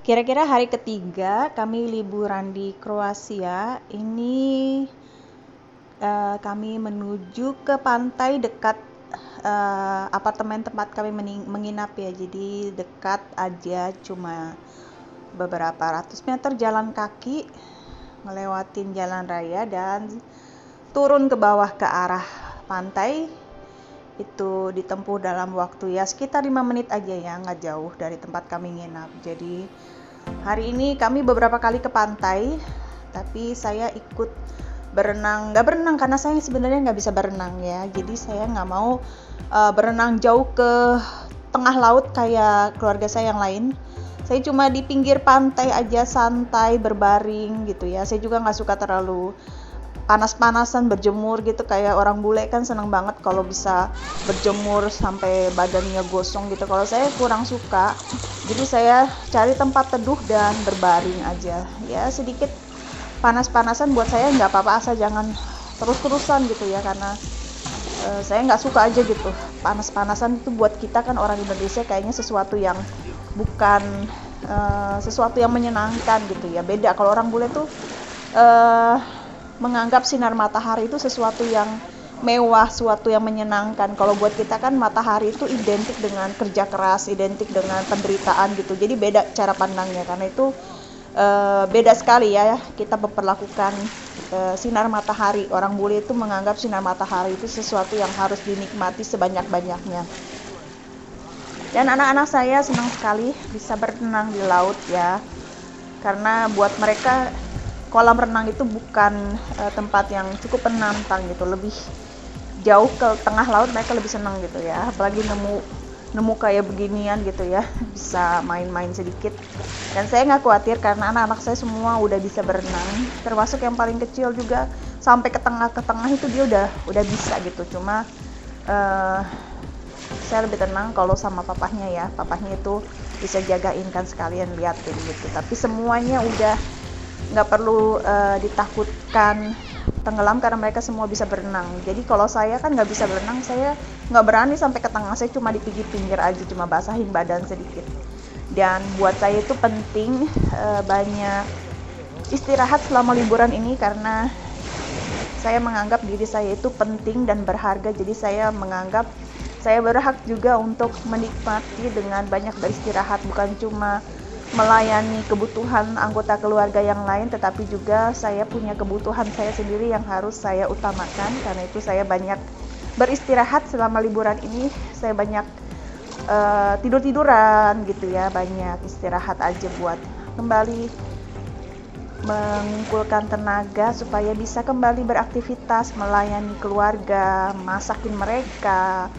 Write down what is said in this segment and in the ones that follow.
Kira-kira hari ketiga kami liburan di Kroasia. Ini kami menuju ke pantai dekat apartemen tempat kami menginap ya. Jadi dekat aja, cuma beberapa ratus meter jalan kaki, ngelewatin jalan raya dan turun ke bawah ke arah pantai. Itu ditempuh dalam waktu ya sekitar 5 menit aja ya, nggak jauh dari tempat kami nginap. Jadi hari ini kami beberapa kali ke pantai, tapi saya ikut nggak berenang karena saya sebenarnya nggak bisa berenang ya. Jadi saya nggak mau berenang jauh ke tengah laut kayak keluarga saya yang lain. Saya cuma di pinggir pantai aja, santai berbaring gitu ya. Saya juga nggak suka terlalu panas-panasan berjemur gitu, kayak orang bule kan senang banget kalau bisa berjemur sampai badannya gosong gitu. Kalau saya kurang suka, jadi saya cari tempat teduh dan berbaring aja ya. Sedikit panas-panasan buat saya nggak apa-apa, asal jangan terus-terusan gitu ya, karena saya nggak suka aja gitu. Panas-panasan itu buat kita kan orang Indonesia kayaknya sesuatu yang bukan sesuatu yang menyenangkan gitu ya. Beda kalau orang bule tuh menganggap sinar matahari itu sesuatu yang mewah, sesuatu yang menyenangkan. Kalau buat kita kan matahari itu identik dengan kerja keras, identik dengan penderitaan gitu. Jadi beda cara pandangnya, karena itu beda sekali ya kita memperlakukan sinar matahari. Orang bule itu menganggap sinar matahari itu sesuatu yang harus dinikmati sebanyak-banyaknya. Dan anak-anak saya senang sekali bisa berenang di laut ya, karena buat mereka kolam renang itu bukan tempat yang cukup menantang gitu, lebih jauh ke tengah laut mereka lebih senang gitu ya. Apalagi nemu kayak beginian gitu ya, bisa main-main sedikit. Dan saya nggak khawatir karena anak-anak saya semua udah bisa berenang, termasuk yang paling kecil juga sampai ke tengah itu dia udah bisa gitu. Cuma saya lebih tenang kalau sama papahnya ya, papahnya itu bisa jagain kan, sekalian liatin gitu. Tapi semuanya udah nggak perlu ditakutkan tenggelam karena mereka semua bisa berenang. Jadi kalau saya kan nggak bisa berenang, saya nggak berani sampai ke tengah, saya cuma di pinggir-pinggir aja, cuma basahin badan sedikit. Dan buat saya itu penting banyak istirahat selama liburan ini, karena saya menganggap diri saya itu penting dan berharga. Jadi saya menganggap saya berhak juga untuk menikmati dengan banyak beristirahat, bukan cuma melayani kebutuhan anggota keluarga yang lain, tetapi juga saya punya kebutuhan saya sendiri yang harus saya utamakan. Karena itu saya banyak beristirahat selama liburan ini, saya banyak tidur-tiduran gitu ya, banyak istirahat aja buat kembali mengumpulkan tenaga supaya bisa kembali beraktivitas, melayani keluarga, masakin mereka.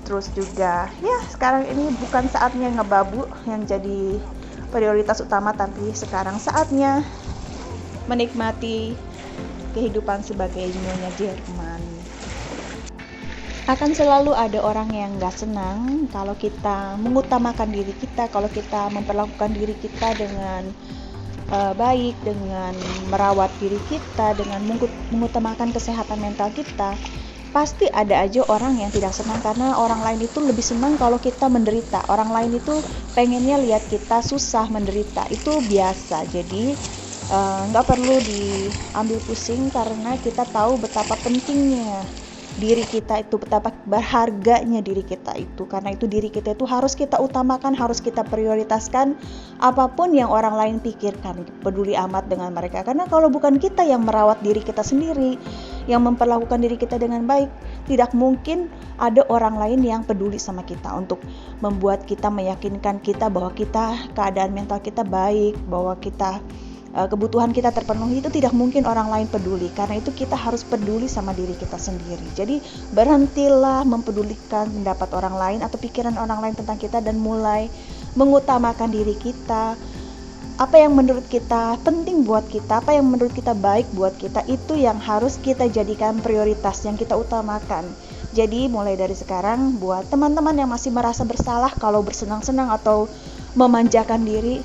Terus juga ya sekarang ini bukan saatnya ngebabu yang jadi prioritas utama, tapi sekarang saatnya menikmati kehidupan sebagai nyonya Jerman. Akan selalu ada orang yang gak senang kalau kita mengutamakan diri kita, kalau kita memperlakukan diri kita dengan baik, dengan merawat diri kita, dengan mengutamakan kesehatan mental kita. Pasti ada aja orang yang tidak senang, karena orang lain itu lebih senang kalau kita menderita. Orang lain itu pengennya lihat kita susah, menderita, itu biasa. Jadi nggak perlu diambil pusing, karena kita tahu betapa pentingnya diri kita itu, betapa berharganya diri kita itu. Karena itu diri kita itu harus kita utamakan, harus kita prioritaskan. Apapun yang orang lain pikirkan, peduli amat dengan mereka. Karena kalau bukan kita yang merawat diri kita sendiri, yang memperlakukan diri kita dengan baik, tidak mungkin ada orang lain yang peduli sama kita untuk membuat kita, meyakinkan kita bahwa keadaan mental kita baik, bahwa kebutuhan kita terpenuhi. Itu tidak mungkin orang lain peduli. Karena itu kita harus peduli sama diri kita sendiri. Jadi berhentilah mempedulikan pendapat orang lain atau pikiran orang lain tentang kita, dan mulai mengutamakan diri kita. Apa yang menurut kita penting buat kita, apa yang menurut kita baik buat kita, itu yang harus kita jadikan prioritas, yang kita utamakan. Jadi mulai dari sekarang, buat teman-teman yang masih merasa bersalah kalau bersenang-senang atau memanjakan diri,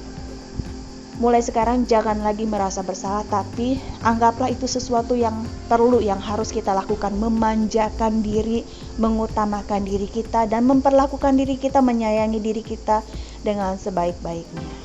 mulai sekarang jangan lagi merasa bersalah, tapi anggaplah itu sesuatu yang perlu, yang harus kita lakukan. Memanjakan diri, mengutamakan diri kita, dan memperlakukan diri kita, menyayangi diri kita dengan sebaik-baiknya.